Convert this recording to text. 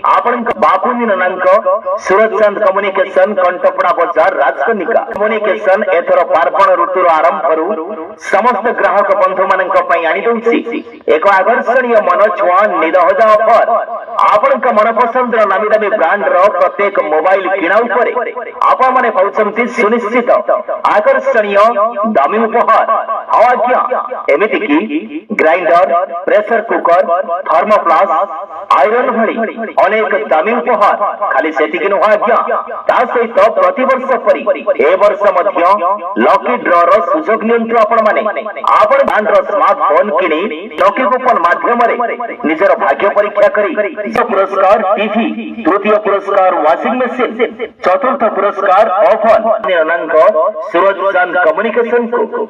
आपण बापूनी ननांक सूरजचंद कम्युनिकेशन कंटपड़ा बजार राजकनिका कम्युनिकेशन एथर पार्वण ऋतुर आरंभरू समस्त ग्राहक बंधु मानक पई आनी दउछि एक आकर्षणीय मन छुआ निदहजा ऑफर आपण मन पसंद नामी दामी ब्रांड रो प्रत्येक मोबाइल किणा उपरे आपण माने पाउछंती सुनिश्चित आकर्षणीय दामी उपहार आज्ञा एमिति की ग्राइंडर प्रेशर कुकर थर्मोप्लास आयरन भली अनेक दामी उपहार खाली सेतिक नुह आज्ञा ता सहित प्रति वर्ष परी ए वर्ष मध्य लकी ड्रॉ रो सुजोग नियंत्रु आपण माने आपण ब्रांड रो स्मार्टफोन किनी लकी कूपन माध्यम रे निजर भाग्य परीक्षा करी पुरस्कार टीवी तृतीय पुरस्कार वॉशिंग मशीन चतुर्थ पुरस्कार ओवन अनंक सूरजचंद कम्युनिकेशन को